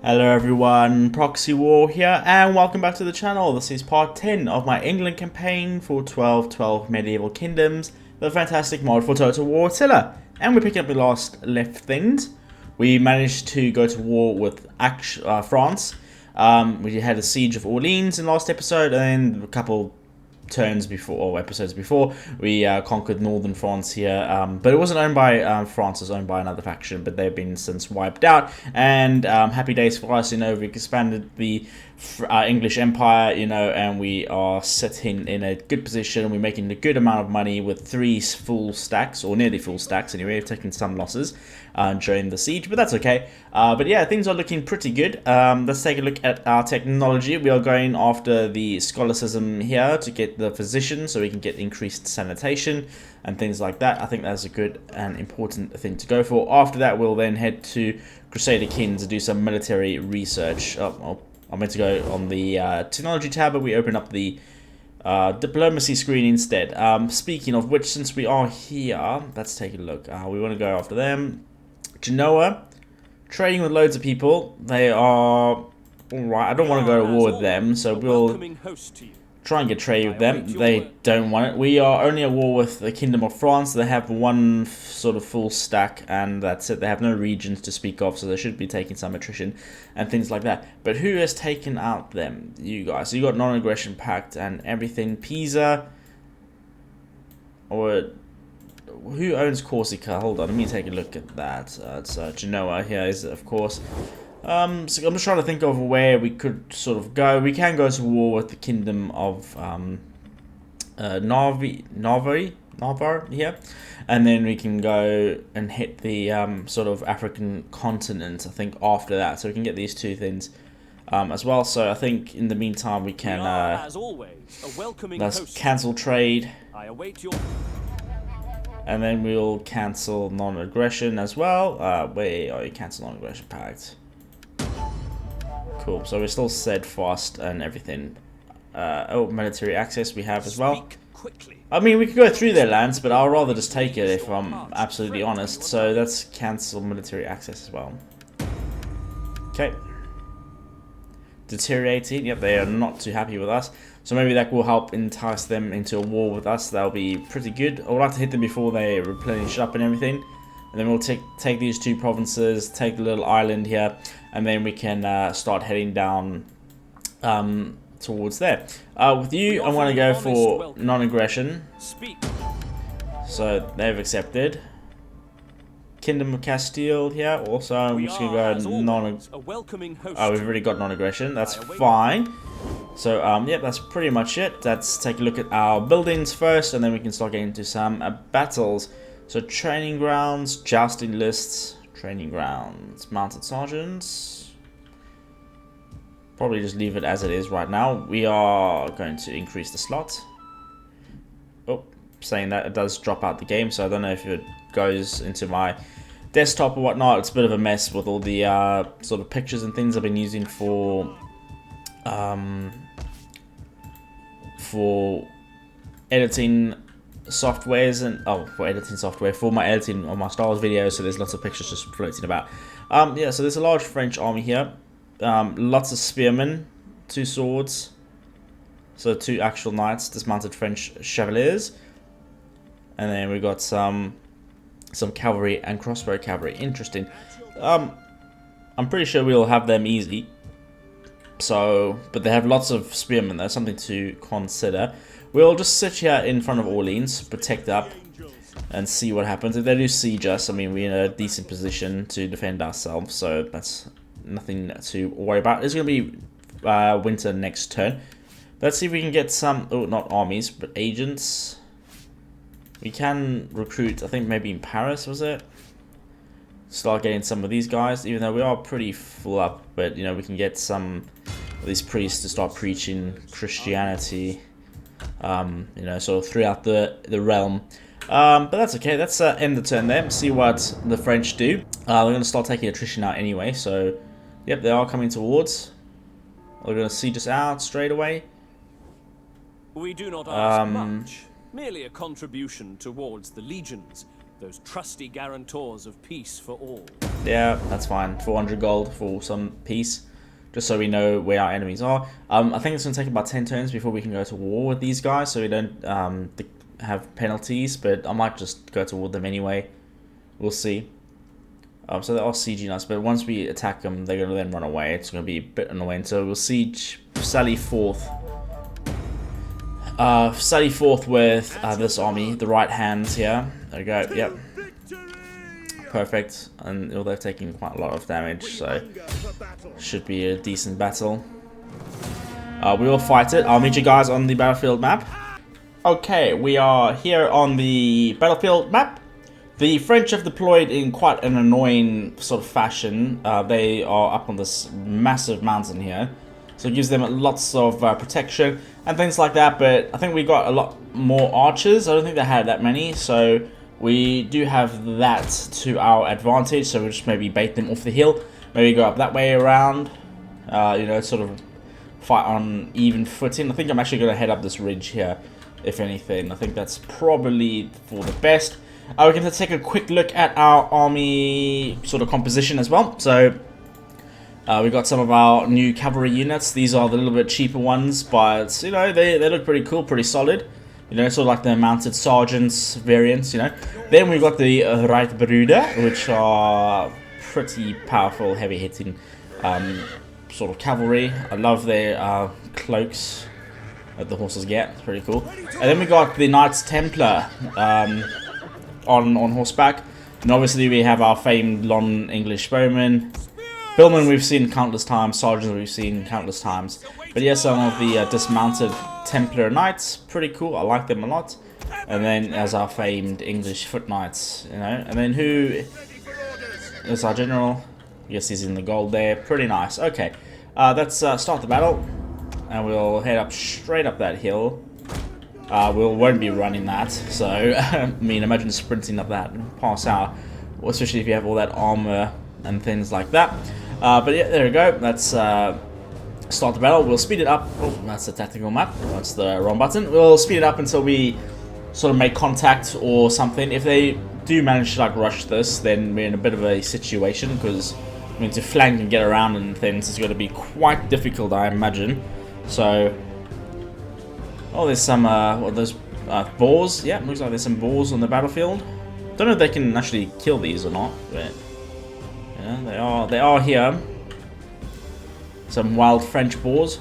Hello everyone, Proxy War here, and welcome back to the channel. This is part 10 of my England campaign for 1212 Medieval Kingdoms, the fantastic mod for Total War Attila. And we're picking up the last left things. We managed to go to war with France. We had a siege of Orleans in the last episode, and then a couple turns before, or episodes before, we conquered northern France here, but it wasn't owned by France, it was owned by another faction, but they've been since wiped out, and happy days for us, we expanded the English Empire, and we are sitting in a good position. We're making a good amount of money with 3 full stacks, or nearly full stacks anyway. We've taken some losses during the siege, but that's okay. But yeah, things are looking pretty good. Let's take a look at our technology. We are going after the scholasticism here to get the physician, so we can get increased sanitation and things like that. I think that's a good and important thing to go for. After that, we'll then head to Crusader Kings to do some military research. I meant to go on the technology tab, but we open up the diplomacy screen instead. Speaking of which, since we are here, let's take a look. We want to go after them. Genoa, trading with loads of people. They are alright. I don't want to go to war with them, so we'll try and get trade with them. They don't want it. We are only at war with the Kingdom of France. They have one sort of full stack, and that's it. They have no regions to speak of, so they should be taking some attrition and things like that. But who has taken out them? You guys. So you got non-aggression pact and everything. Pisa, or who owns Corsica? Hold on, let me take a look at that. It's Genoa here, is it, of course. So I'm just trying to think of where we could sort of go. We can go to war with the Kingdom of Navarre here, and then we can go and hit the sort of African continent, I think, after that. So we can get these 2 things as well. So I think in the meantime we can as always, a welcoming let's cancel trade. I await your... And then we'll cancel non-aggression as well. Where are you? Cancel non-aggression pact. Cool, so we're still steadfast and everything. Oh, military access we have as well. I mean, we could go through their lands, but I'll rather just take it if I'm absolutely honest. So let's cancel military access as well. Okay. Deteriorating. Yep, they are not too happy with us. So maybe that will help entice them into a war with us. That'll be pretty good. I'll have to hit them before they replenish up and everything. And then we'll take these 2 provinces, take the little island here, and then we can start heading down towards there. With you, I want to go for non-aggression. So they've accepted. Kingdom of Castile here. Also, I'm just going to go oh, we've already got non-aggression. That's fine. So, yeah, that's pretty much it. Let's take a look at our buildings first, and then we can start getting into some battles. So training grounds, jousting lists, training grounds, mounted sergeants. Probably just leave it as it is right now. We are going to increase the slot. Oh, saying that it does drop out the game, so I don't know if it goes into my desktop or whatnot. It's a bit of a mess with all the sort of pictures and things I've been using for editing softwares and for editing software for my editing on my Star Wars videos, so there's lots of pictures just floating about. Yeah, so there's a large French army here, lots of spearmen, 2 swords, so 2 actual knights, dismounted French chevaliers, and then we got some cavalry and crossbow cavalry. Interesting. I'm pretty sure we'll have them easy. So, but they have lots of spearmen. That's something to consider. We'll just sit here in front of Orleans, protect up, and see what happens. If they do siege us, I mean, we're in a decent position to defend ourselves, so that's nothing to worry about. It's going to be winter next turn. Let's see if we can get some, oh, not armies, but agents. We can recruit, I think maybe in Paris, was it? Start getting some of these guys, even though we are pretty full up, but, we can get some of these priests to start preaching Christianity. Sort of throughout the realm. But that's okay. Let's end the turn there. See what the French do. They're going to start taking attrition out anyway. So, yep, they are coming towards. They're going to siege us out straight away. We do not ask much. Merely a contribution towards the legions. Those trusty guarantors of peace for all. Yeah, that's fine. 400 gold for some peace, just so we know where our enemies are. I think it's going to take about 10 turns before we can go to war with these guys, so we don't have penalties, but I might just go to war with them anyway. We'll see. So they are sieging us, but once we attack them, they're going to then run away. It's going to be a bit annoying, so we'll siege, sally forth. Sally forth with this army, the right hands here. There we go, yep. Perfect, and they're taking quite a lot of damage, so should be a decent battle. We will fight it. I'll meet you guys on the battlefield map. Okay, we are here on the battlefield map. The French have deployed in quite an annoying sort of fashion. They are up on this massive mountain here, so it gives them lots of protection and things like that, but I think we got a lot more archers. I don't think they had that many, so we do have that to our advantage, so we'll just maybe bait them off the hill, maybe go up that way around, you know, sort of fight on even footing. I think I'm actually going to head up this ridge here, if anything. I think that's probably for the best. We're going to take a quick look at our army sort of composition as well. So we got some of our new cavalry units. These are the little bit cheaper ones, but you know, they look pretty cool, pretty solid. You know, sort of like the mounted sergeants variants, you know. Then we've got the Reitbrüder, which are pretty powerful, heavy-hitting sort of cavalry. I love their cloaks that the horses get. It's pretty cool. And then we got the Knights Templar on horseback. And obviously we have our famed long English bowmen. Billmen we've seen countless times, sergeants we've seen countless times. But yeah, some of the dismounted Templar Knights, pretty cool. I like them a lot. And then as our famed English foot knights, you know. And then who is our general? Yes, he's in the gold there. Pretty nice. Okay, let's start the battle, and we'll head up straight up that hill. We won't be running that, so I mean, imagine sprinting up that and pass out, especially if you have all that armor and things like that. But yeah, there we go. Let's start the battle. We'll speed it up. Oh, that's the tactical map. That's the wrong button. We'll speed it up until we sort of make contact or something. If they do manage to like rush this, then we're in a bit of a situation, because I mean, to flank and get around and things is going to be quite difficult, I imagine. So, oh, there's some what, those boars. Yeah, looks like there's some boars on the battlefield. Don't know if they can actually kill these or not, but yeah, they are here. Some wild French boars.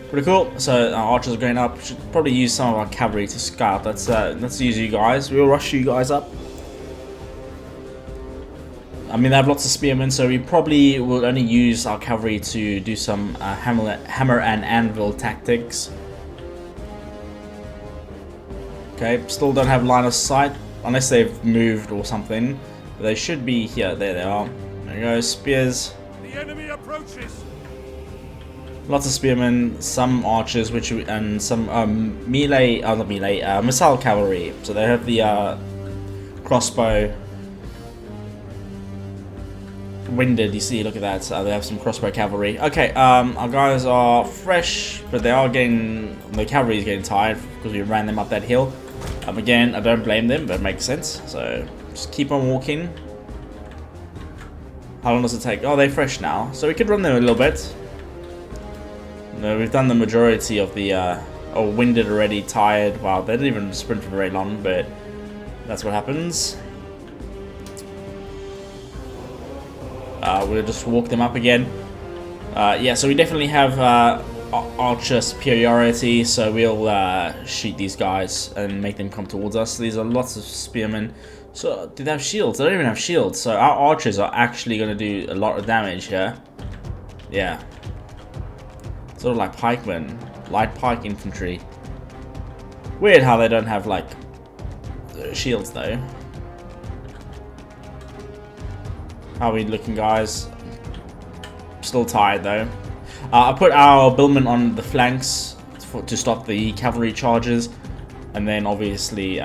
Pretty cool. So our archers are going up. Should probably use some of our cavalry to scout. Let's use you guys. We'll rush you guys up. I mean, they have lots of spearmen, so we probably will only use our cavalry to do some hammer and anvil tactics. Okay, still don't have line of sight unless they've moved or something. But they should be here. There they are. There we go. Spears. The enemy approaches. Lots of spearmen, some archers, and some melee, not melee, missile cavalry. So they have the crossbow. Winded, you see, look at that. They have some crossbow cavalry. Okay, our guys are fresh, but they are getting, the cavalry is getting tired because we ran them up that hill. Again, I don't blame them, but it makes sense. So just keep on walking. How long does it take? Oh, they're fresh now, so we could run them a little bit. No, we've done the majority of the oh, winded already, tired. Wow, they didn't even sprint for very long, but that's what happens. We'll just walk them up again. Yeah, so we definitely have archer superiority, so we'll shoot these guys and make them come towards us. These are lots of spearmen. So, do they have shields? They don't even have shields, so our archers are actually going to do a lot of damage here. Yeah. Sort of like pikemen. Light pike infantry. Weird how they don't have, like, shields, though. How are we looking, guys? Still tired, though. I put our billmen on the flanks to stop the cavalry charges. And then, obviously,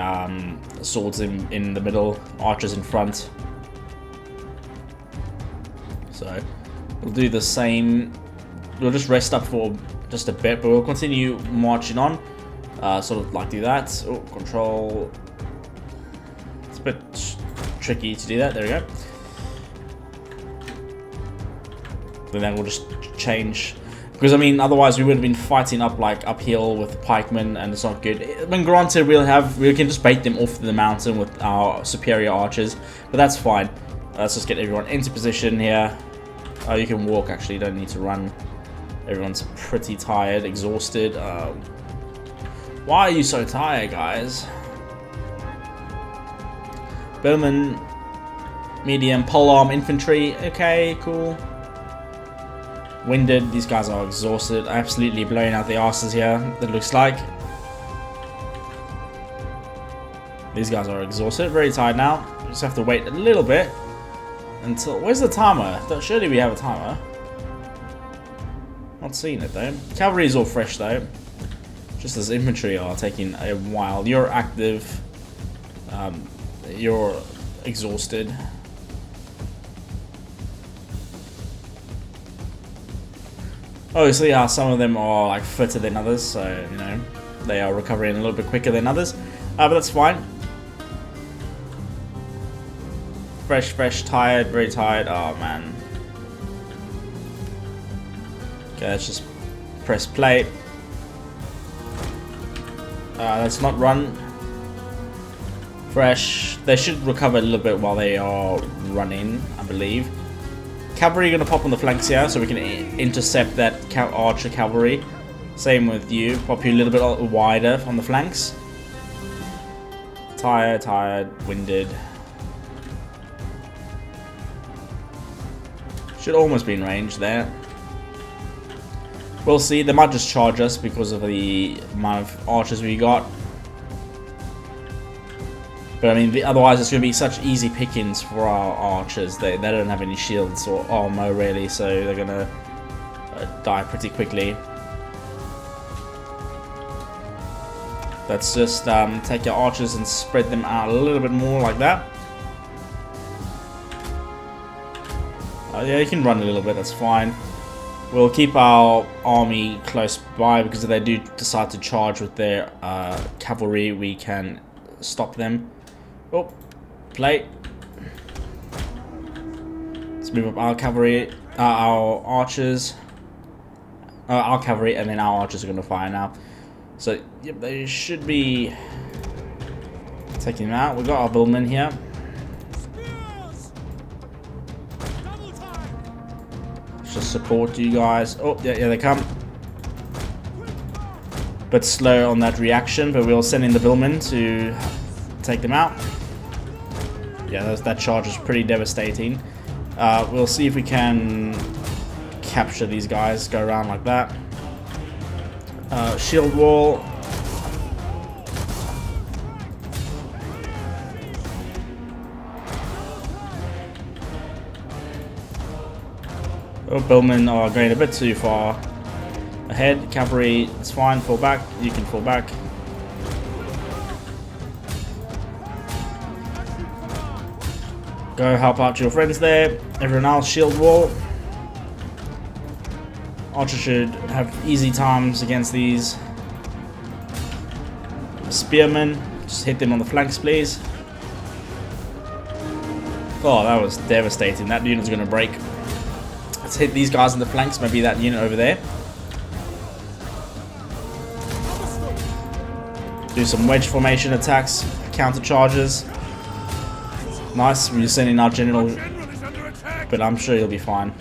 swords in the middle, archers in front. So, we'll do the same. We'll just rest up for just a bit, but we'll continue marching on. Sort of like do that. Oh, control. tricky to do that. There we go. Then we'll just change, because I mean otherwise we would have been fighting up like uphill with pikemen, and it's not good. When granted we can just bait them off the mountain with our superior archers, but that's fine. Let's just get everyone into position here. Oh, you can walk actually, you don't need to run. Everyone's pretty tired, exhausted. Why are you so tired, guys? Bowman, medium, polearm infantry. Okay, cool. Winded, these guys are exhausted, absolutely blowing out the asses here, it looks like. These guys are exhausted, very tired now. Just have to wait a little bit until... Where's the timer? Surely we have a timer. Not seeing it though. Cavalry is all fresh though. Just as infantry are taking a while. You're active. You're exhausted. Obviously, some of them are like fitter than others, so you know they are recovering a little bit quicker than others, but that's fine. Fresh, tired, very tired. Oh man. Okay, let's just press play. Let's not run. Fresh. They should recover a little bit while they are running, I believe. Cavalry are going to pop on the flanks here, so we can intercept that archer cavalry. Same with you. Pop you a little bit wider on the flanks. Tired, winded. Should almost be in range there. We'll see. They might just charge us because of the amount of archers we got. But I mean, otherwise it's going to be such easy pickings for our archers. They don't have any shields or armor really, so they're going to die pretty quickly. Let's just take our archers and spread them out a little bit more like that. Yeah, you can run a little bit, that's fine. We'll keep our army close by, because if they do decide to charge with their cavalry, we can stop them. Oh, play. Let's move up our cavalry, our archers, our cavalry, and then our archers are going to fire now. So, yep, they should be taking them out. We've got our bowmen here. Let's just support you guys. Oh, yeah, they come. Bit slow on that reaction, but we'll send in the bowmen to take them out. Yeah, that charge is pretty devastating. We'll see if we can capture these guys, go around like that. Shield wall. Oh, bowmen are going a bit too far ahead. Cavalry, it's fine, fall back. You can fall back. Go help out your friends there. Everyone else, shield wall. Archer should have easy times against these spearmen. Just hit them on the flanks, please. Oh, that was devastating. That unit's going to break. Let's hit these guys in the flanks. Maybe that unit over there. Do some wedge formation attacks, counter charges. Nice, we're sending our general, but I'm sure he'll be fine.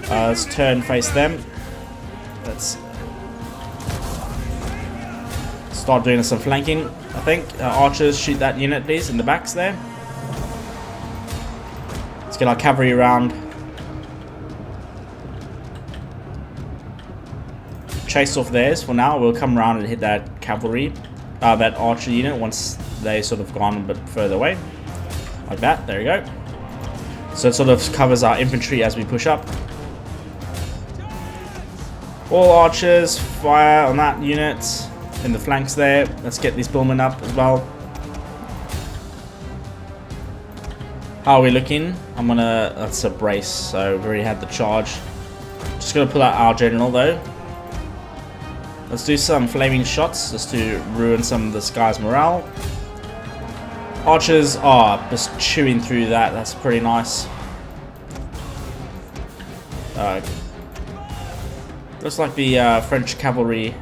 Let's turn face them. Let's start doing some flanking, I think. Archers, shoot that unit please, in the backs there. Let's get our cavalry around. Chase off theirs for now. We'll come around and hit that cavalry. That archer unit once they sort of gone a bit further away, like that. There we go. So it sort of covers our infantry as we push up. All archers fire on that unit in the flanks there. Let's get these bowmen up as well. How are we looking? That's a brace, so we've already had the charge. Just gonna pull out our general though. Let's do some flaming shots just to ruin some of this guy's morale. Archers are just chewing through that. That's pretty nice. Looks like the French cavalry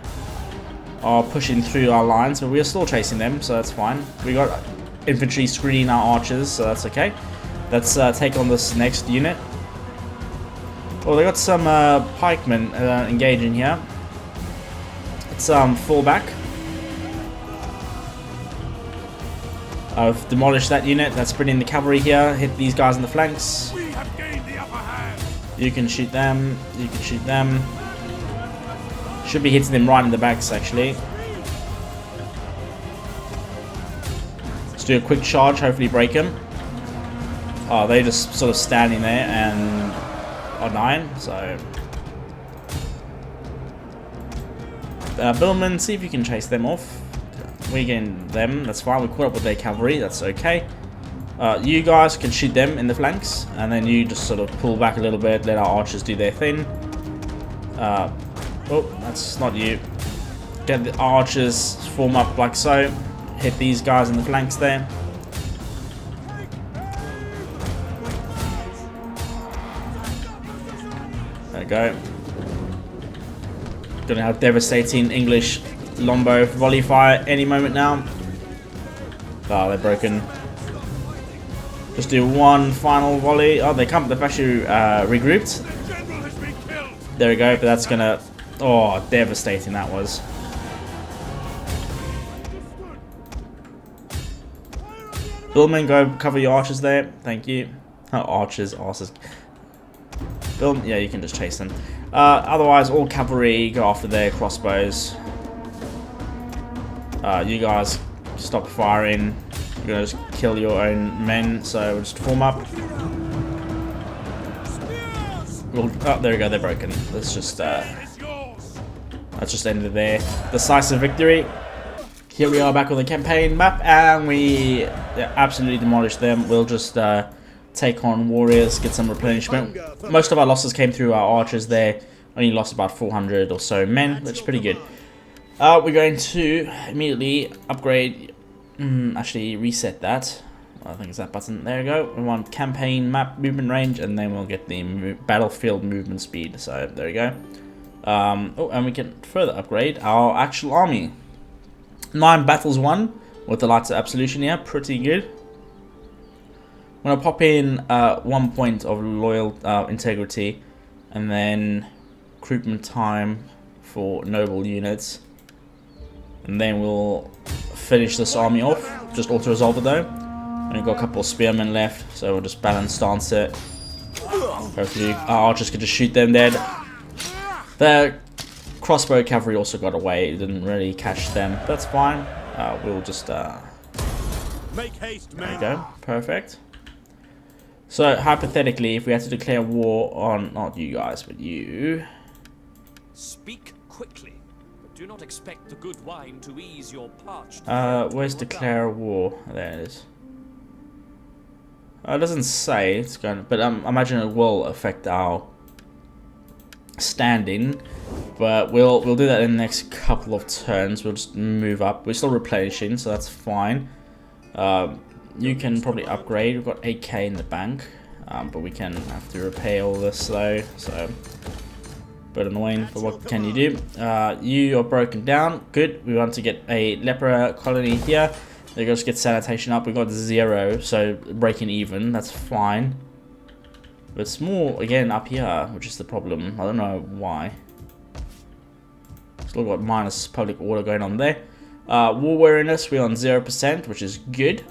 are pushing through our lines, but we are still chasing them, so that's fine. We got infantry screening our archers, so that's okay. Let's take on this next unit. Oh, they got some pikemen engaging here. Let's fall back. I've demolished that unit. That's bringing the cavalry here. Hit these guys in the flanks. We have gained the upper hand. You can shoot them. You can shoot them. Should be hitting them right in the backs, actually. Let's do a quick charge. Hopefully break them. Oh, they're just sort of standing there and are dying. So, Billman, see if you can chase them off. We gain them. That's fine. We caught up with their cavalry. That's okay. You guys can shoot them in the flanks, and then you just sort of pull back a little bit. Let our archers do their thing. Oh, that's not you. Get the archers form up like so. Hit these guys in the flanks there. There we go. Gonna have devastating English longbow volley fire any moment now. Oh, they're broken. Just do one final volley. Oh, they've actually regrouped. There we go, but that's gonna... Oh, devastating that was. Billman, go cover your archers there. Thank you. Oh, archers. Bill, yeah, you can just chase them. Otherwise, all cavalry go after their crossbows. You guys stop firing. You're gonna just kill your own men, so we'll just form up. Oh, there we go. They're broken. Let's just end it there. Decisive victory. Here we are back on the campaign map, and we absolutely demolished them. We'll just take on warriors, get some replenishment. Most of our losses came through our archers there. Only lost about 400 or so men, which is pretty good. We're going to immediately upgrade. Actually, reset that. I think it's that button. There we go. We want campaign map movement range, and then we'll get the battlefield movement speed. So there we go. Oh, and we can further upgrade our actual army. 9 battles won with the Lights of Absolution here. Pretty good. I'm gonna pop in 1 point of loyal integrity, and then recruitment time for noble units, and then we'll finish this army off. Just auto resolve it though. And we've got a couple of spearmen left, so we'll just balance stance it. Hopefully our archers can just shoot them dead. The crossbow cavalry also got away. It didn't really catch them. That's fine. We'll just Make haste, there we go. Perfect. So hypothetically, if we had to declare war on not you guys, but you. Speak quickly, but do not expect the good wine to ease your parched. Where's declare war? There it is. It doesn't say it's going to, but I imagine it will affect our standing. But we'll do that in the next couple of turns. We'll just move up. We're still replenishing, so that's fine. You can probably upgrade. We've got 8k in the bank, but we can have to repair all this though. So, bit annoying. But what can you do? You are broken down. Good. We want to get a leper colony here. They just get sanitation up. We got 0, so breaking even. That's fine. But it's more again up here, which is the problem. I don't know why. Still got minus public order going on there. War weariness, we're on 0%, which is good.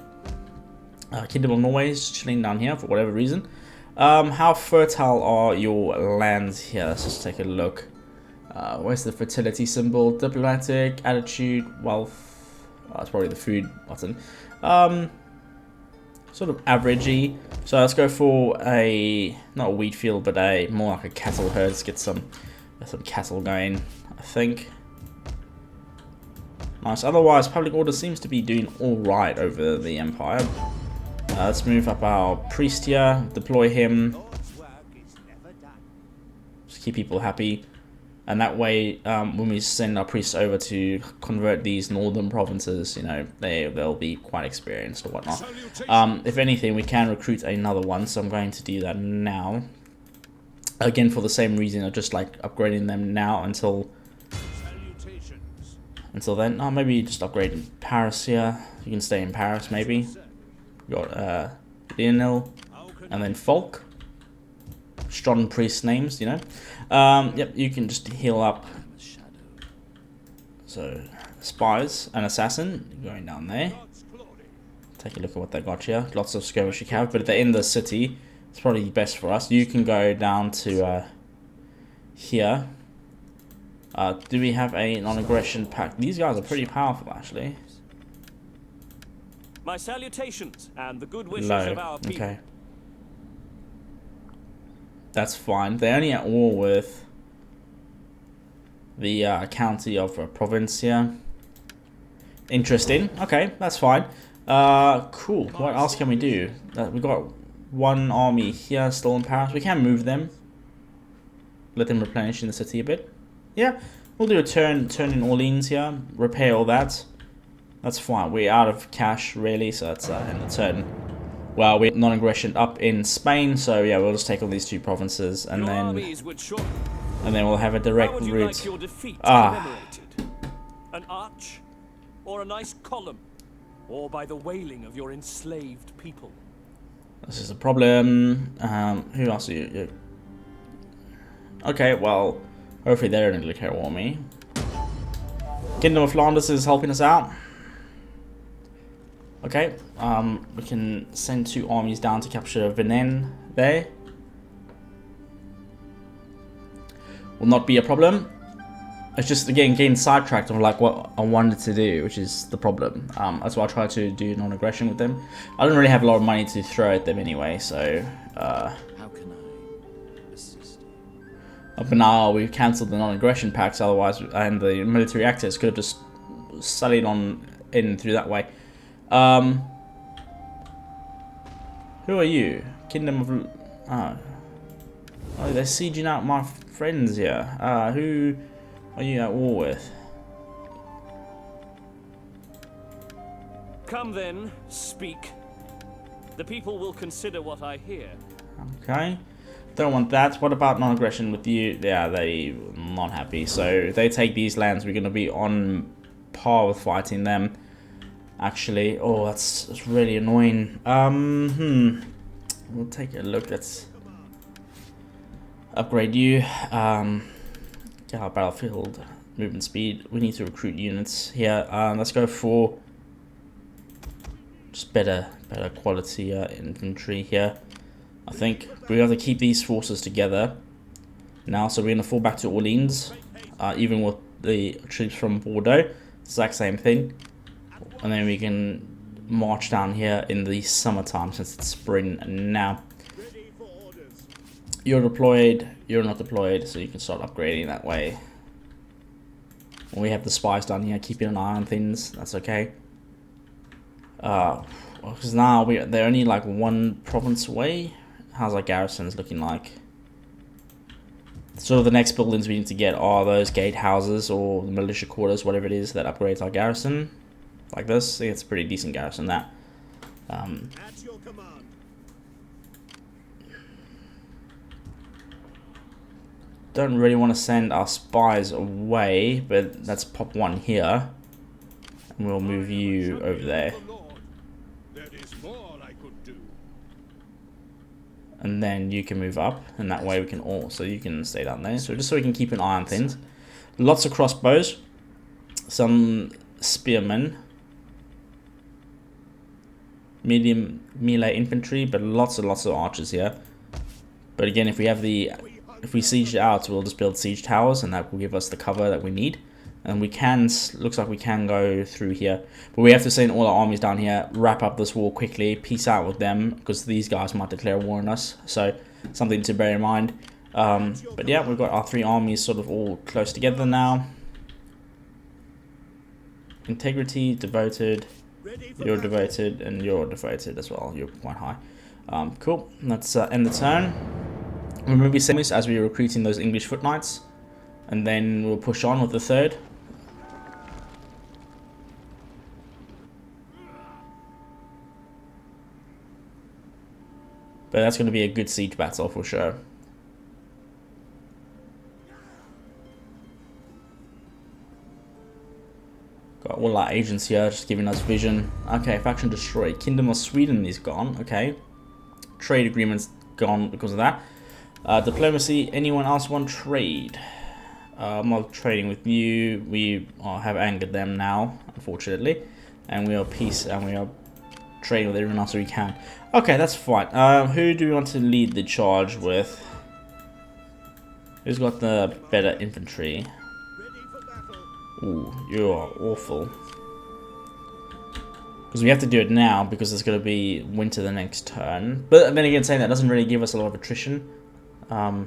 Kingdom of Norway is chilling down here for whatever reason. How fertile are your lands here? Let's just take a look. Where's the fertility symbol? Diplomatic, attitude, wealth. It's probably the food button. Sort of averagey. So let's go for a not a wheat field, but a more like a cattle herd. Let's get some cattle going, I think. Nice. Otherwise, public order seems to be doing all right over the empire. Let's move up our priest here. Deploy him. Just keep people happy. And that way, when we send our priests over to convert these northern provinces, you know, they'll be quite experienced or whatnot. If anything, we can recruit another one, so I'm going to do that now. Again, for the same reason of just like upgrading them now until then. Oh, maybe just upgrade in Paris here. You can stay in Paris, maybe. We got Lionel, and then Folk. Strong priest names, you know. Yep, you can just heal up. So, spies, an assassin, going down there. Take a look at what they got here. Lots of skirmishing cav, but they're in the city. It's probably best for us. You can go down to here. Do we have a non-aggression pact? These guys are pretty powerful, actually. My salutations and the good wishes of our people. Okay. That's fine. They're only at war with the county of Provincia. Interesting. Okay, that's fine. Cool. What else can we do? We got one army here still in Paris. We can move them. Let them replenish in the city a bit. Yeah, we'll do a turn in Orleans here. Repair all that. That's fine. We're out of cash really, so that's in the turn. Well, we're non-aggression up in Spain, so yeah, we'll just take all these two provinces, and then we'll have a direct route. Like your defeat commemorated? An arch, or a nice column, or by the wailing of your enslaved people? This is a problem. Who else are you? Okay, well, hopefully they're going to declare war on me. Kingdom of Flanders is helping us out. Okay, we can send 2 armies down to capture Vennes there. Will not be a problem. It's just, again, getting sidetracked on like what I wanted to do, which is the problem. That's why I try to do non-aggression with them. I don't really have a lot of money to throw at them anyway, so... How can I assist you? Up and now, we've cancelled the non-aggression pacts, otherwise, and the military access could have just sullied on in through that way. Who are you? Kingdom of... Oh, they're sieging out my friends here. Who are you at war with? Come then, speak. The people will consider what I hear. Okay. Don't want that. What about non-aggression with you? Yeah, they're not happy. So if they take these lands, we're going to be on par with fighting them. Actually, oh, that's really annoying. We'll take a look. Let's upgrade you. Get our battlefield movement speed. We need to recruit units here. Let's go for just better quality infantry here. I think we have to keep these forces together now. So we're gonna fall back to Orleans, even with the troops from Bordeaux. Exact same thing. And then we can march down here in the summertime since it's spring now. You're deployed, you're not deployed, so you can start upgrading that way. When we have the spies down here, keeping an eye on things, that's okay. Because now they're only like 1 province away. How's our garrisons looking like? So the next buildings we need to get are those gatehouses or the militia quarters, whatever it is that upgrades our garrison. Like this, I think it's a pretty decent garrison that. At your command. Don't really want to send our spies away, but let's pop 1 here. And we'll move you over there. And then you can move up, and that way we can all, so you can stay down there. So just so we can keep an eye on things. Lots of crossbows. Some spearmen. Medium melee infantry, but lots and lots of archers here. But again, if we siege it out, we'll just build siege towers, and that will give us the cover that we need. And we can, looks like we can go through here. But we have to send all our armies down here, wrap up this war quickly, peace out with them, because these guys might declare war on us. So, something to bear in mind. But yeah, we've got our 3 armies sort of all close together now. Integrity, devoted, you're devoted, and you're devoted as well. You're quite high. Cool, let's end the turn. We'll maybe send this as we're recruiting those English foot knights. And then we'll push on with the third. But that's going to be a good siege battle for sure. Got all our agents here just giving us vision. Okay, faction destroyed. Kingdom of Sweden is gone. Okay. Trade agreements gone because of that. Diplomacy. Anyone else want trade? I'm not trading with you. We have angered them now, unfortunately. And we are peace and we are trading with everyone else we can. Okay, that's fine. Who do we want to lead the charge with? Who's got the better infantry? Ooh, you are awful. Because we have to do it now because it's going to be winter the next turn. But then again, saying that doesn't really give us a lot of attrition. I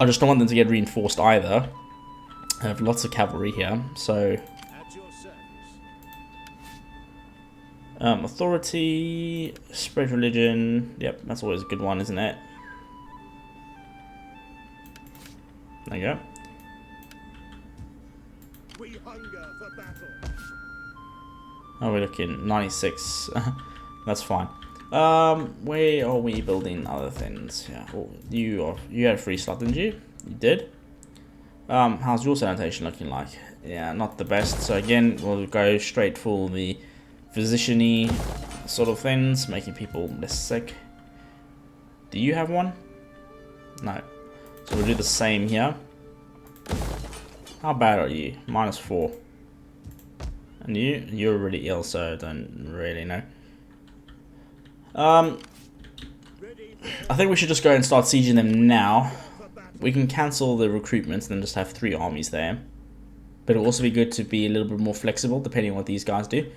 just don't want them to get reinforced either. I have lots of cavalry here, so... authority, spread religion. Yep, that's always a good one, isn't it? There you go. We hunger for battle. Oh, we're looking 96. That's fine. Where are we building other things? Yeah. Oh, you had a free slot, didn't you? You did. How's your sanitation looking like? Yeah, not the best. So again, we'll go straight for the physician-y sort of things, making people less sick. Do you have one? No. So we'll do the same here. How bad are you? -4. And you're really ill, so I don't really know. I think we should just go and start sieging them now. We can cancel the recruitment and then just have 3 armies there. But it'll also be good to be a little bit more flexible depending on what these guys do.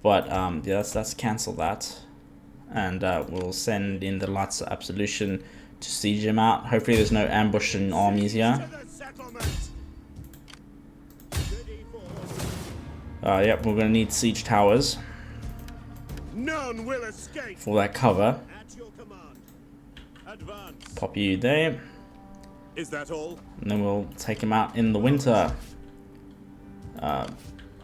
But yeah, let's cancel that. And we'll send in the Lights of Absolution to siege them out. Hopefully there's no ambushing armies here. Yep, we're going to need siege towers. None will escape for that cover. At your command. Advance. Pop you there. Is that all? And then we'll take them out in the winter.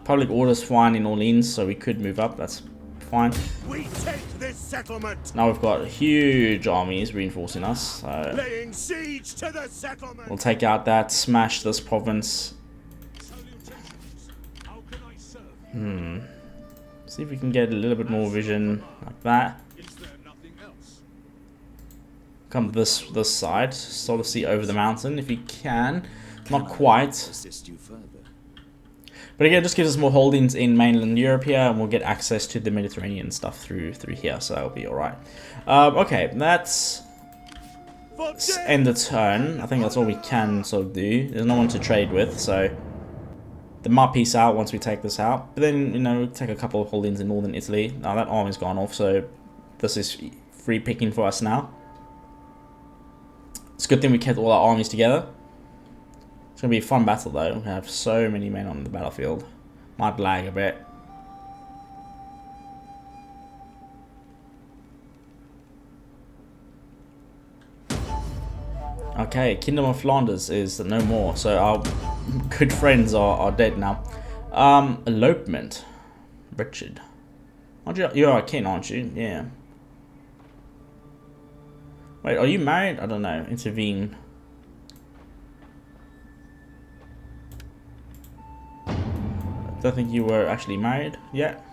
Public order's fine in Orleans, so we could move up. That's fine. We take this settlement. Now we've got huge armies reinforcing us. So laying siege to the settlement. We'll take out that, smash this province. How can I serve? See if we can get a little bit more vision like that. Is there nothing else? Come this side, sort of see over the mountain if you can. Not quite. Assist you further. But again, it just gives us more holdings in mainland Europe here, and we'll get access to the Mediterranean stuff through here, so that'll be alright. Okay, let's end the turn. I think that's all we can sort of do. There's no one to trade with, so they might peace out once we take this out. But then, you know, we'll take a couple of holdings in northern Italy. Now that army's gone off, so this is free picking for us now. It's a good thing we kept all our armies together. It's going to be a fun battle though. We have so many men on the battlefield. Might lag a bit. Okay, Kingdom of Flanders is no more. So our good friends are dead now. Elopement. Richard. You are a king, aren't you? Yeah. Wait, are you married? I don't know. Intervene. Don't think you were actually married yet.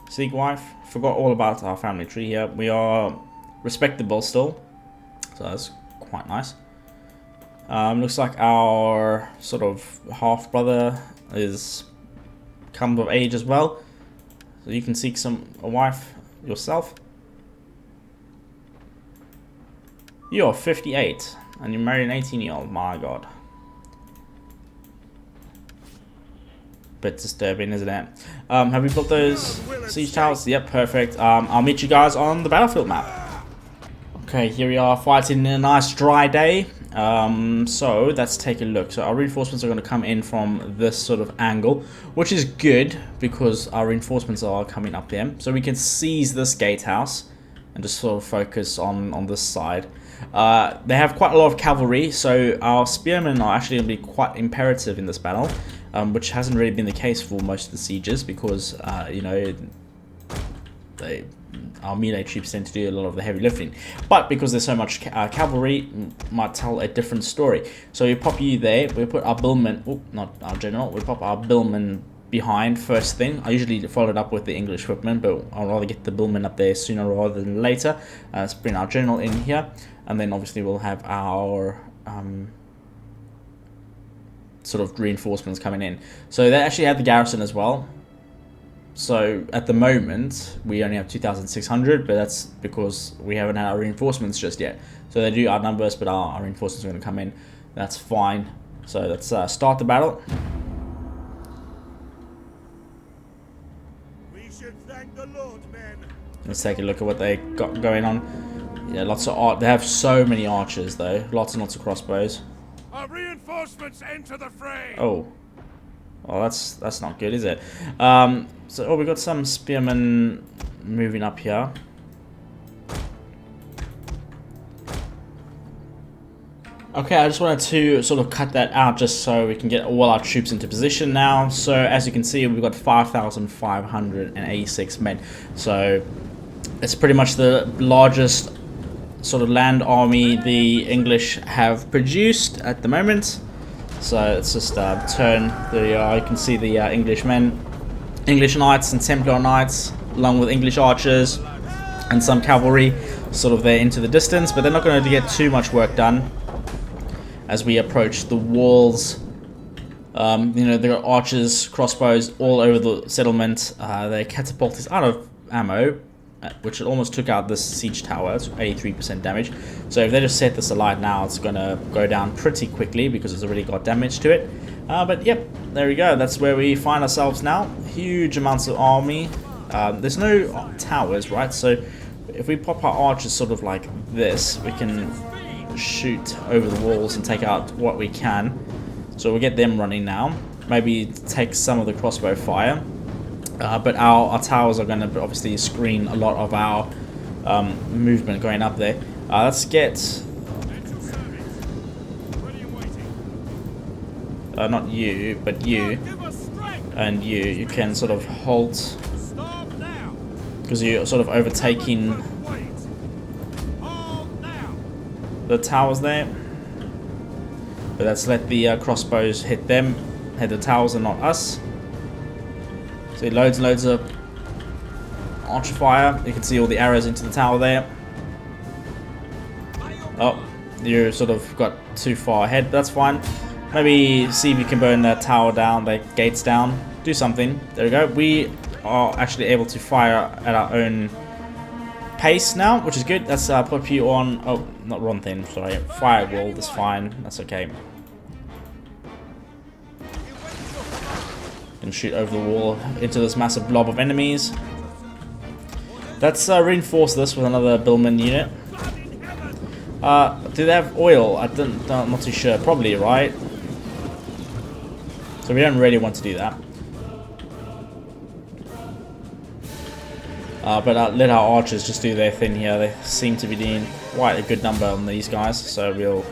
Seek wife. Forgot all about our family tree here. We are respectable still, so that's quite nice. Looks like our sort of half brother is come of age as well, so you can seek a wife yourself. You are 58 and you married an 18-year-old. My God. Bit disturbing, isn't it? Have we built those siege towers? Yep, perfect. I'll meet you guys on the battlefield map. Okay, here we are fighting in a nice dry day. So let's take a look. So our reinforcements are going to come in from this sort of angle, which is good because our reinforcements are coming up there. So we can seize this gatehouse and just sort of focus on this side. They have quite a lot of cavalry, so our spearmen are actually going to be quite imperative in this battle, which hasn't really been the case for most of the sieges because, you know, our melee troops tend to do a lot of the heavy lifting. But because there's so much cavalry, might tell a different story. So we pop you there, we put our billman, oh, not our general, we pop our billman behind first thing. I usually follow it up with the English footmen, but I'll rather get the billman up there sooner rather than later. Let's bring our general in here, and then obviously we'll have our sort of reinforcements coming in. So they actually have the garrison as well. So at the moment we only have 2,600, but that's because we haven't had our reinforcements just yet. So they do outnumber us, but our reinforcements are going to come in. That's fine. So let's start the battle. We should thank the Lord, men. Let's take a look at what they got going on. Yeah, lots of art. They have so many archers though. Lots and lots of crossbows. Our reinforcements enter the fray. Oh. Well, that's not good, is it? So we got some spearmen moving up here. Okay, I just wanted to sort of cut that out just so we can get all our troops into position now. So as you can see, we've got 5,586 men. So it's pretty much the largest sort of land army the English have produced at the moment. So let's just turn the, you can see the English men, English knights and Templar knights, along with English archers and some cavalry sort of there into the distance, but they're not going to get too much work done as we approach the walls. You know, there are archers, crossbows all over the settlement. Their catapult is out of ammo, which almost took out this siege tower. It's 83% damage. So if they just set this alight now, it's going to go down pretty quickly because it's already got damage to it. But yep, there we go. That's where we find ourselves now. Huge amounts of army. There's no towers, right? So if we pop our archers sort of like this, we can shoot over the walls and take out what we can. So we'll get them running now. Maybe take some of the crossbow fire. But our towers are going to obviously screen a lot of our movement going up there. Let's get... not you, but you. And you. You can sort of halt. Because you're sort of overtaking the towers there. But let's let the crossbows hit them. Hit the towers and not us. See loads and loads of archer fire. You can see all the arrows into the tower there. Oh, you sort of got too far ahead. That's fine. Maybe see if you can burn that tower down, the gates down. Do something. There we go. We are actually able to fire at our own pace now, which is good. Let's put you on... Oh, not wrong thing. Sorry. Firewall is fine. That's okay. Can shoot over the wall into this massive blob of enemies. Let's reinforce this with another billman unit. Do they have oil? I'm not too sure. Probably, right? So we don't really want to do that. But let our archers just do their thing here. They seem to be doing quite a good number on these guys. So we'll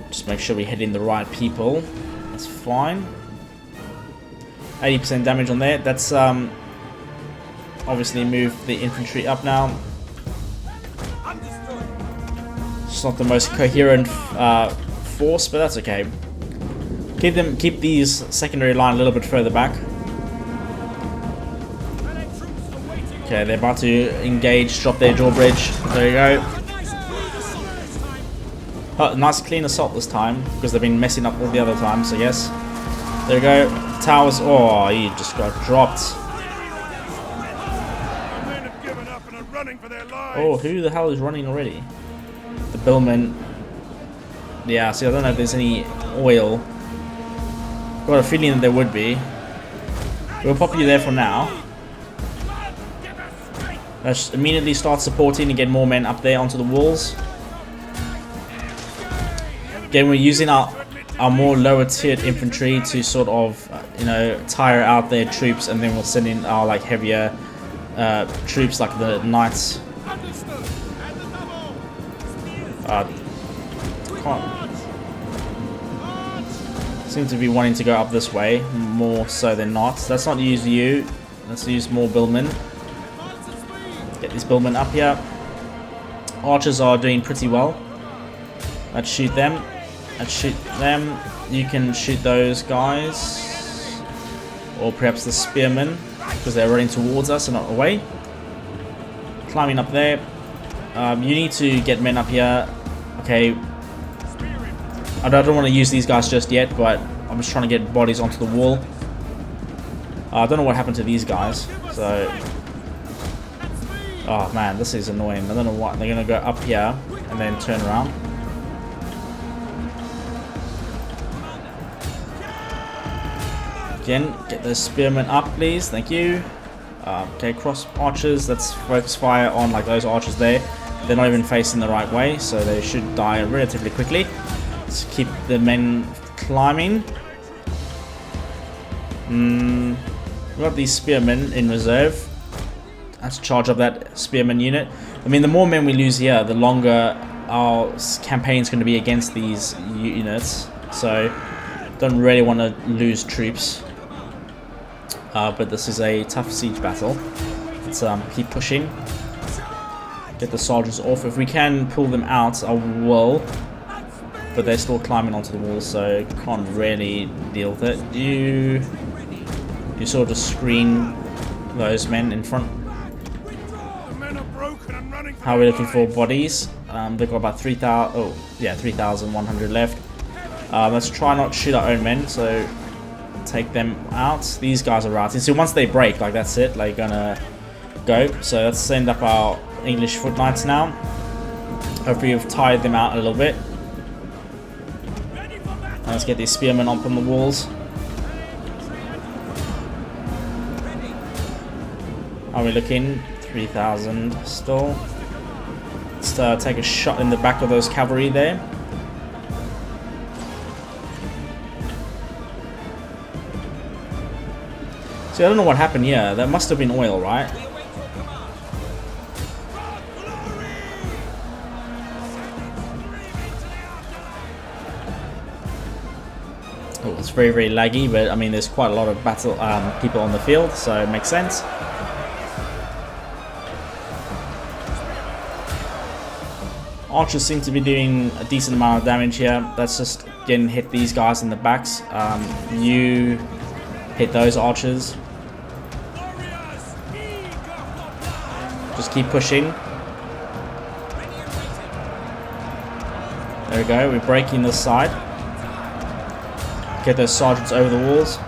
just make sure we hit in the right people. That's fine. 80% damage on there. That's obviously move the infantry up now. It's not the most coherent force, but that's okay. Keep these secondary line a little bit further back. Okay, they're about to engage, drop their drawbridge. There you go. Oh, nice clean assault this time because they've been messing up all the other times, I guess. There we go. Towers. Oh, he just got dropped. Oh, who the hell is running already? The billman. Yeah, see, I don't know if there's any oil. Got a feeling that there would be. We'll pop you there for now. Let's immediately start supporting and get more men up there onto the walls. Again, we're using our more lower tiered infantry to sort of, you know, tire out their troops, and then we'll send in our like heavier troops like the knights Seem to be wanting to go up this way more so than not. Let's not use you. Let's use more billmen. Get these billmen up here. Archers are doing pretty well. Let's shoot them. Let's shoot them. You can shoot those guys. Or perhaps the spearmen, because they're running towards us and not away. Climbing up there. You need to get men up here. Okay. I don't want to use these guys just yet, but I'm just trying to get bodies onto the wall. I don't know what happened to these guys, so... Oh man, this is annoying. I don't know what. They're going to go up here and then turn around. Again, get those spearmen up, please. Thank you. Okay, cross archers. Let's focus fire on like those archers there. They're not even facing the right way, so they should die relatively quickly. Let's keep the men climbing. We've got these spearmen in reserve. Let's charge up that spearman unit. I mean, the more men we lose here, the longer our campaign's going to be against these units. So, don't really want to lose troops. But this is a tough siege battle. Let's keep pushing. Get the soldiers off. If we can pull them out, I will. But they're still climbing onto the wall, so can't really deal with it. You sort of screen those men in front. How are we looking for bodies? They've got about 3,000. Oh, yeah, 3,100 left. Let's try not to shoot our own men, so take them out. These guys are routing. So once they break, like that's it, like gonna go. So let's send up our English foot knights now. Hopefully we've tired them out a little bit. Let's get these spearmen up on the walls. How are we looking? 3,000 still. Let's take a shot in the back of those cavalry there. See, I don't know what happened here. That must have been oil, right? Oh, it's very, very laggy, but I mean, there's quite a lot of battle people on the field, so it makes sense. Archers seem to be doing a decent amount of damage here. Let's just again hit these guys in the backs. You hit those archers. Just keep pushing. There we go. We're breaking this side. Get those sergeants over the walls.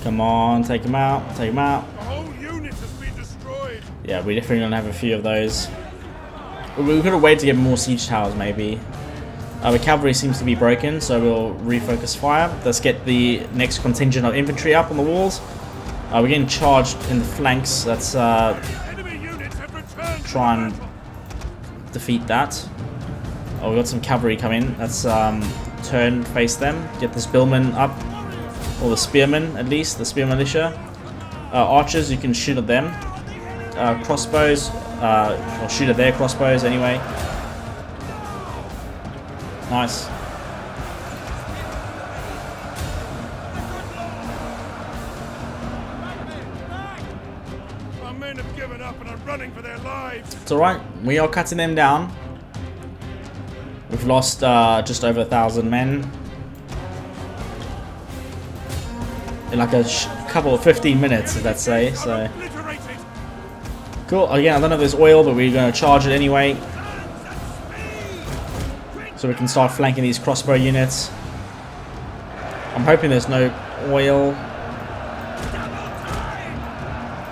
Come on, take them out, take them out. The whole unit has been destroyed. Yeah, we're definitely gonna have a few of those. We're gonna wait to get more siege towers, maybe. The cavalry seems to be broken, so we'll refocus fire. Let's get the next contingent of infantry up on the walls. We're getting charged in the flanks. Let's try and defeat that. Oh, we got some cavalry coming. Let's turn, face them. Get this billman up. Or the spearmen, at least, the spear militia. Archers, you can shoot at them. Crossbows, or shoot at their crossbows anyway. Nice. Our men have given up and are running for their lives. It's alright, we are cutting them down. We've lost just over 1,000 men. In like a couple of 15 minutes, let's say. So cool. Again, I don't know if there's oil, but we're going to charge it anyway, so we can start flanking these crossbow units. I'm hoping there's no oil.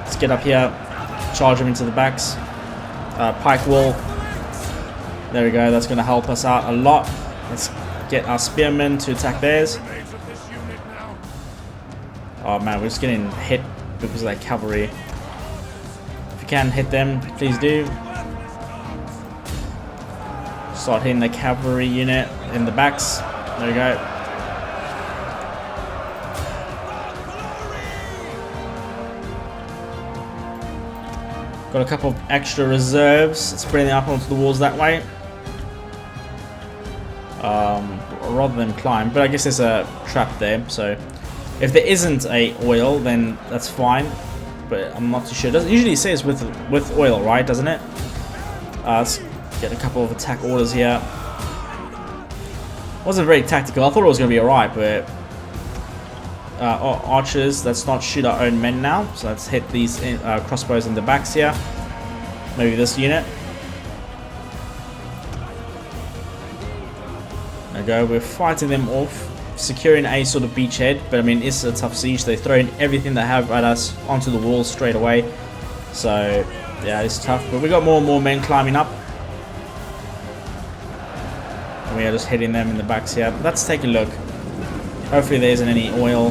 Let's get up here, charge them into the backs. Pike wall. There we go. That's going to help us out a lot. Let's get our spearmen to attack theirs. Oh man, we're just getting hit because of that cavalry. If you can hit them, please do. Start hitting the cavalry unit in the backs. There we go. Got a couple of extra reserves, spreading up onto the walls that way. Rather than climb, but I guess there's a trap there, so if there isn't a oil, then that's fine, but I'm not too sure. It usually says with oil, right? Doesn't it? Let's get a couple of attack orders here. Wasn't very tactical. I thought it was going to be alright, but archers, let's not shoot our own men now, so let's hit these crossbows in the backs here. Maybe this unit. There we go, we're fighting them off, securing a sort of beachhead, but I mean, it's a tough siege. They're throwing everything they have at us onto the walls straight away, so yeah, it's tough, but we got more and more men climbing up, and we are just hitting them in the backs here. Let's take a look. Hopefully there isn't any oil.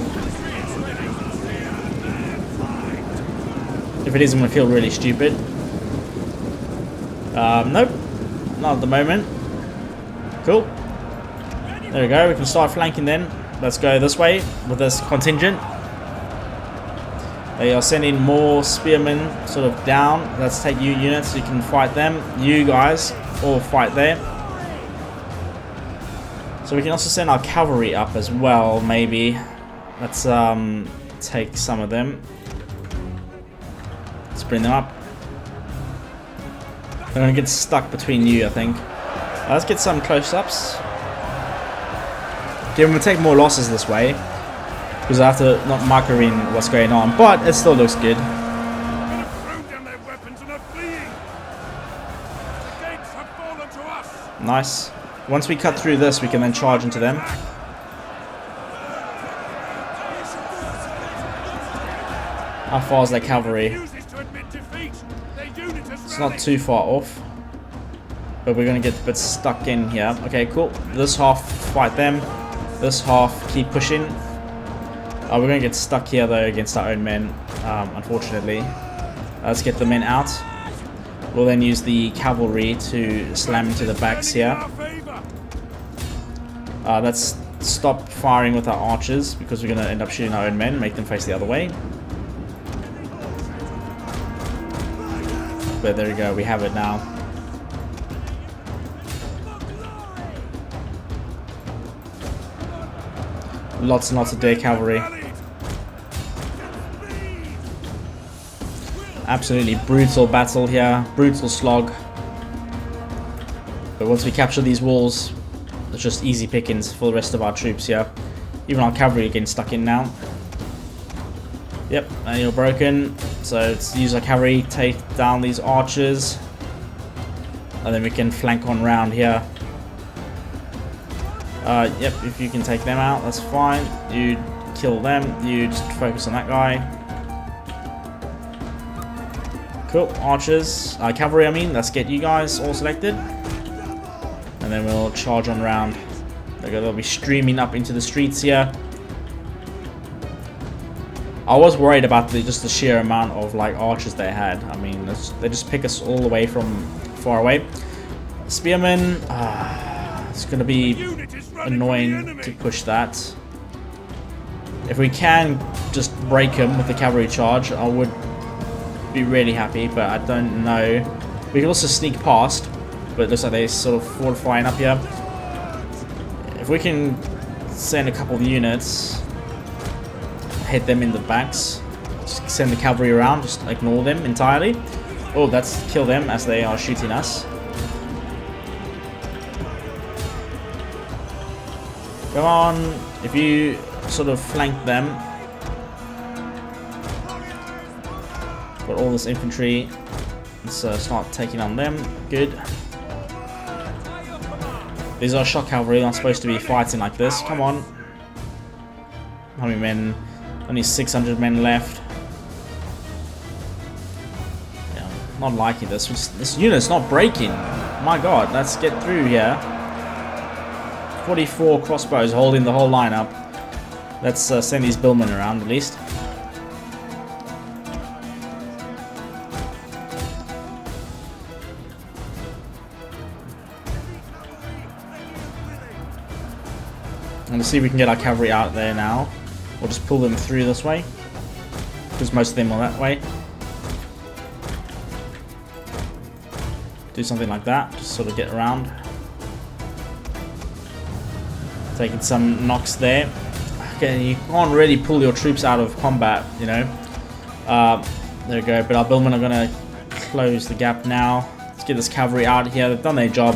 If it is, I'm going to feel really stupid. Nope, not at the moment. Cool. There we go, we can start flanking then. Let's go this way with this contingent. They are sending more spearmen sort of down. Let's take you units so you can fight them. You guys all fight there. So we can also send our cavalry up as well, maybe. Let's take some of them. Let's bring them up. They're gonna get stuck between you, I think. Let's get some close-ups. Okay, we'll take more losses this way, because I have to not micro in what's going on, but it still looks good. Nice. Once we cut through this, we can then charge into them. How far is their cavalry? It's not too far off, but we're going to get a bit stuck in here. Okay, cool. This half fight them. This half keep pushing. We're going to get stuck here though against our own men, unfortunately. Let's get the men out. We'll then use the cavalry to slam into the backs here. Let's stop firing with our archers, because we're going to end up shooting our own men, make them face the other way. But there we go, we have it now. Lots and lots of deer cavalry. Absolutely brutal battle here, brutal slog. But once we capture these walls, it's just easy pickings for the rest of our troops here. Even our cavalry are getting stuck in now. Yep, and you're broken. So let's use our cavalry, take down these archers, and then we can flank on round here. Yep, if you can take them out, that's fine. You kill them, you just focus on that guy. Cool, archers, cavalry I mean, let's get you guys all selected. And then we'll charge on round. They'll be streaming up into the streets here. I was worried about just the sheer amount of like archers they had. I mean, they just pick us all the way from far away. Spearmen, it's going to be annoying to push that. If we can just break them with the cavalry charge, I would be really happy, but I don't know. We can also sneak past, but it looks like they're sort of fortifying up here. If we can send a couple of units, hit them in the backs, just send the cavalry around, just ignore them entirely. Oh, that's kill them as they are shooting us. Come on, if you sort of flank them. Got all this infantry. Let's start taking on them. Good. These are shock cavalry, not supposed to be fighting like this. Come on. How many men? Only 600 men left. Yeah, not liking this. This unit's not breaking. My god, let's get through here. 44 crossbows holding the whole line up. Let's send these billmen around at least. I'm gonna see if we can get our cavalry out there now. We'll just pull them through this way, because most of them are that way. do something like that. Just sort of get around. Taking some knocks there. Okay, you can't really pull your troops out of combat, you know. There we go. But our billmen are gonna close the gap now. Let's get this cavalry out here. They've done their job.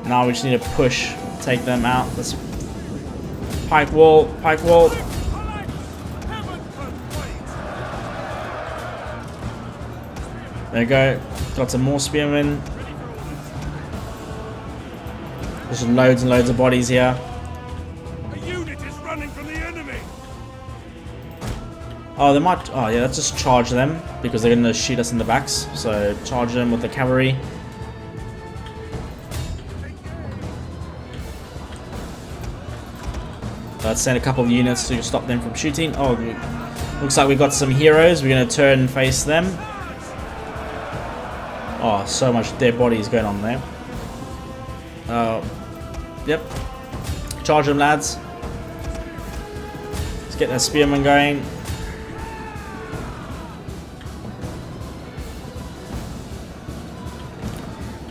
Now we just need to push, take them out. Let's pike wall, pike wall. There we go. Got some more spearmen. There's loads and loads of bodies here. A unit is running from the enemy. Oh, they might. Oh, yeah. Let's just charge them because they're gonna shoot us in the backs. So charge them with the cavalry. Let's send a couple of units to stop them from shooting. Oh, looks like we've got some heroes. We're gonna turn and face them. Oh, so much dead bodies going on there. Yep. Charge them, lads. Let's get that spearman going.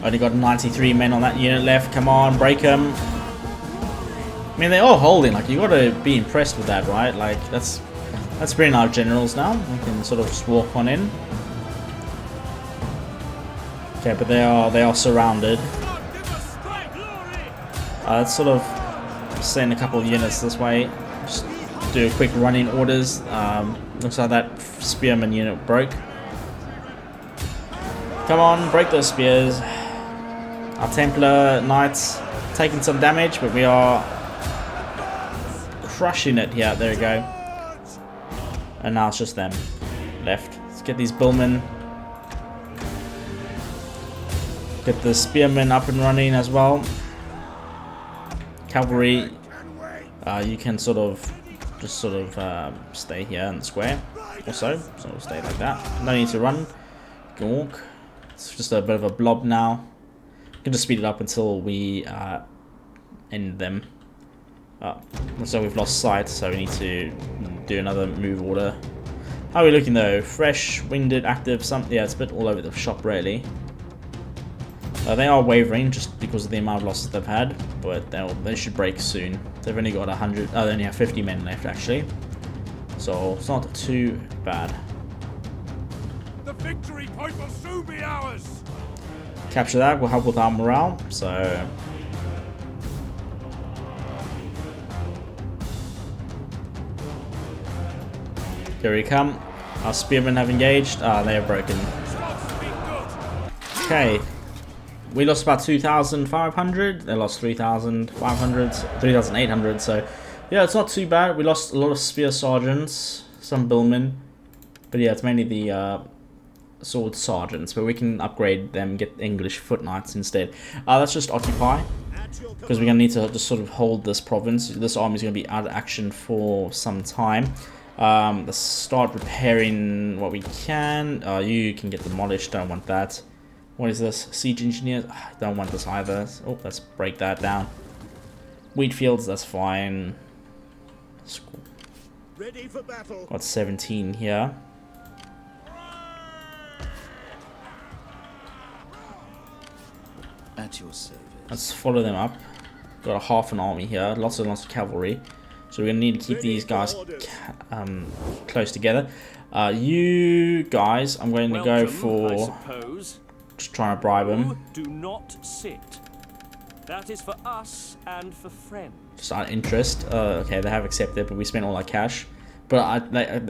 Only got 93 men on that unit left. Come on, break them. I mean, they're all holding. Like, you got to be impressed with that, right? Like, that's bringing our generals now. We can sort of just walk on in. Okay, but they are surrounded. Let's sort of send a couple of units this way. Just do a quick running orders. Looks like that spearman unit broke. Come on, break those spears. Our Templar Knights taking some damage, but we are crushing it here. There we go. And now it's just them left. Let's get these billmen. Get the spearmen up and running as well. Cavalry, you can sort of stay here in the square also, so we'll stay like that. No need to run. You can walk. It's just a bit of a blob now. You can just speed it up until we end them. So we've lost sight, so we need to do another move order. How are we looking though? Fresh, winded, active, some, yeah, it's a bit all over the shop really. They are wavering just because of the amount of losses they've had, but they should break soon. They've only got 100. Oh, they only have 50 men left actually, so it's not too bad. The victory point will soon be ours. Capture that will help with our morale. So here we come. Our spearmen have engaged. They are broken. Okay. We lost about 2,500. They lost 3,500, 3,800. So, yeah, it's not too bad. We lost a lot of spear sergeants, some billmen, but yeah, it's mainly the sword sergeants. But we can upgrade them, get English foot knights instead. Let's just occupy because we're gonna need to just sort of hold this province. This army is gonna be out of action for some time. Let's start repairing what we can. You can get demolished. Don't want that. What is this? Siege engineers? Don't want this either. Oh, let's break that down. Wheat fields, that's fine. Ready for battle. Got 17 here. At your service. Let's follow them up. Got a half an army here. Lots and lots of cavalry. So we're gonna need to keep these guys close together. You guys, I'm going to go for just trying to bribe them. Do not sit. That is for us and for friends. Just out of interest. Okay, they have accepted, but we spent all our cash. But I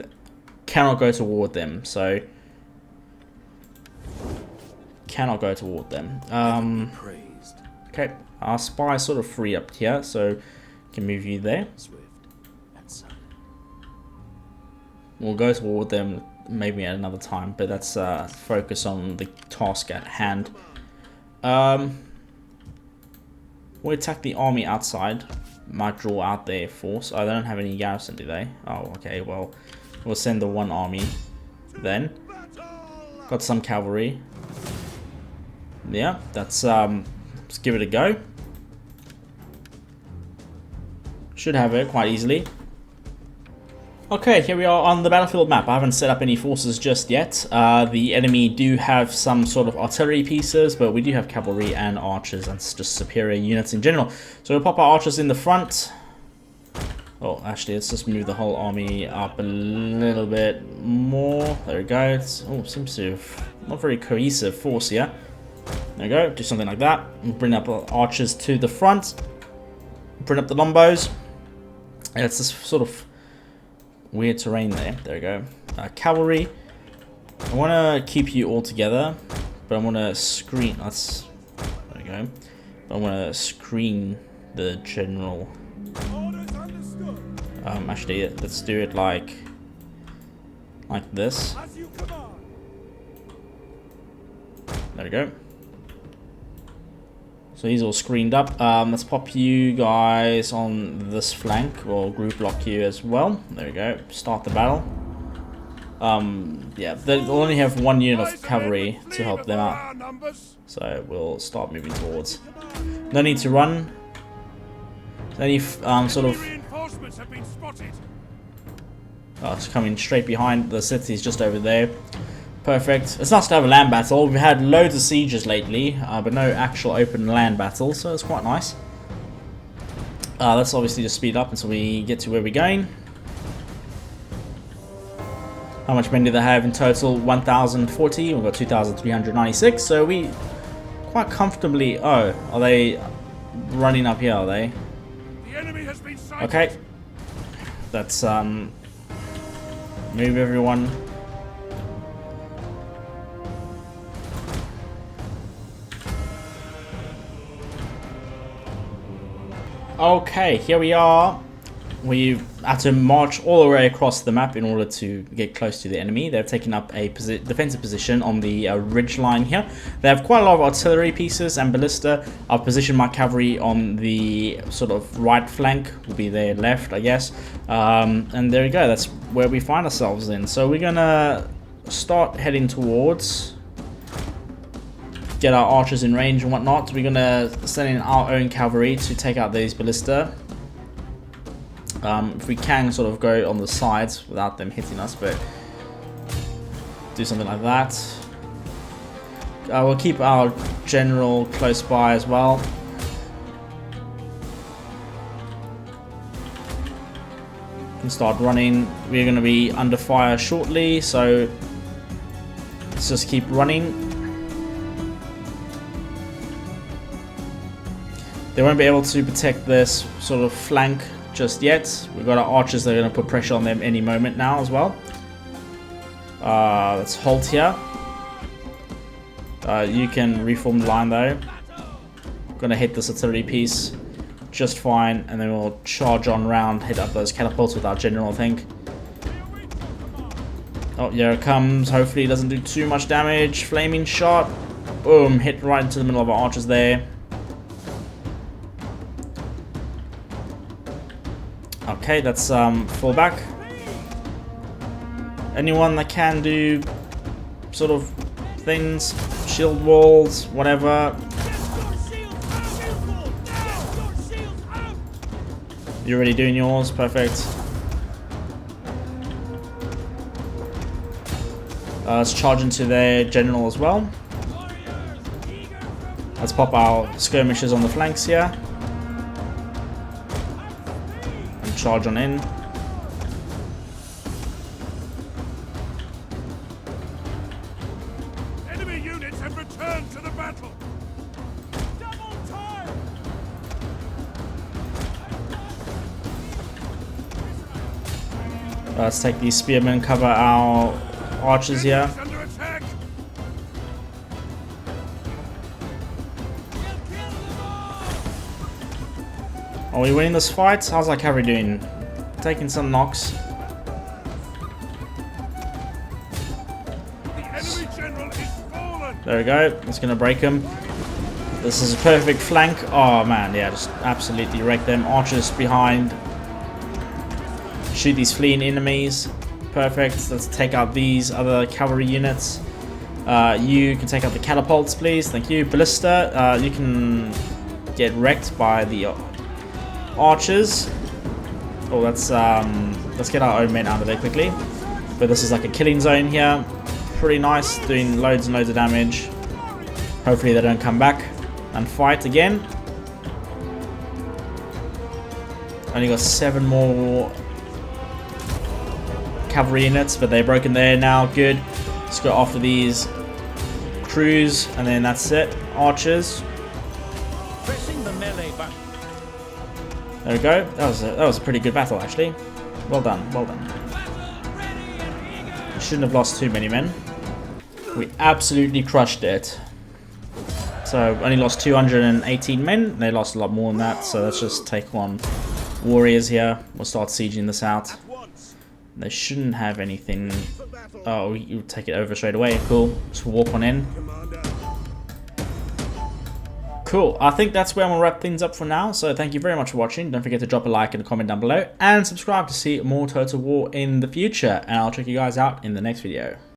cannot go toward them, so cannot go toward them. Okay, our spy is sort of free up here, so can move you there. We'll go toward them maybe at another time, but let's focus on the task at hand. We'll attack the army outside. Might draw out their force. Oh, they don't have any garrison, do they? Oh, okay, well, we'll send the one army then. Got some cavalry. Yeah, that's, let's give it a go. Should have it quite easily. Okay, here we are on the battlefield map. I haven't set up any forces just yet. The enemy do have some sort of artillery pieces, but we do have cavalry and archers and just superior units in general. So we'll pop our archers in the front. Oh, actually, let's just move the whole army up a little bit more. There we go. Oh, seems to have not very cohesive force here. There we go. Do something like that. Bring up our archers to the front. Bring up the lombos. And it's this sort of weird terrain there. There we go. Cavalry. I want to keep you all together, but I want to screen. There we go. I want to screen the general. Actually, let's do it like this. There we go. So he's all screened up. Let's pop you guys on this flank, or group lock you as well. There we go. Start the battle. Yeah, they'll only have one unit of cavalry to help them out. So we'll start moving towards. No need to run. Any sort of... Oh, it's coming straight behind. The city's just over there. Perfect. It's nice to have a land battle. We've had loads of sieges lately, but no actual open land battles, so it's quite nice. Let's obviously just speed up until we get to where we're going. How much men do they have in total? 1,040. We've got 2,396, so we quite comfortably... Oh, are they running up here, are they? The enemy has been sighted. Okay. Let's move everyone. Okay, here we are. We've had to march all the way across the map in order to get close to the enemy. They've taken up a defensive position on the ridge line here. They have quite a lot of artillery pieces and ballista. I've positioned my cavalry on the sort of right flank, will be their left, I guess. And there we go, that's where we find ourselves in. So we're gonna start heading towards... Get our archers in range and whatnot. We're gonna send in our own cavalry to take out these ballista. If we can sort of go on the sides without them hitting us, but do something like that. We'll keep our general close by as well. Can start running. We're going to be under fire shortly, so let's just keep running. They won't be able to protect this sort of flank just yet. We've got our archers that are going to put pressure on them any moment now as well. Let's halt here. You can reform the line though. Gonna hit this artillery piece just fine, and then we'll charge on round, hit up those catapults with our general, I think. Oh, here it comes. Hopefully it doesn't do too much damage. Flaming shot. Boom, hit right into the middle of our archers there. Okay, that's fall back. Anyone that can do sort of things, shield walls, whatever. You're already doing yours, perfect. Let's charge into their general as well. Let's pop our skirmishers on the flanks here. Charge on in. Enemy units have returned to the battle. Double time. Let's take these spearmen, cover our archers here. Under attack. Are we winning this fight? How's our cavalry doing? Taking some knocks. The enemy general is fallen. There we go. It's gonna break him. This is a perfect flank. Oh man, yeah, just absolutely wreck them. Archers behind. Shoot these fleeing enemies. Perfect. Let's take out these other cavalry units. You can take out the catapults, please. Thank you. Ballista, you can get wrecked by the archers. Oh, that's let's get our own men out of there quickly. But this is like a killing zone here. Pretty nice, doing loads and loads of damage. Hopefully they don't come back and fight again. Only got 7 more cavalry units, but they're broken there now. Good. Let's go after these crews, and then that's it. Archers. Pressing the melee button. There we go. That was a pretty good battle, actually. Well done. Well done. We shouldn't have lost too many men. We absolutely crushed it. So only lost 218 men. They lost a lot more than that. So let's just take on warriors here. We'll start sieging this out. They shouldn't have anything. Oh, you take it over straight away. Cool. Just walk on in. Cool. I think that's where I'm going to wrap things up for now. So thank you very much for watching. Don't forget to drop a like and a comment down below. And subscribe to see more Total War in the future. And I'll check you guys out in the next video.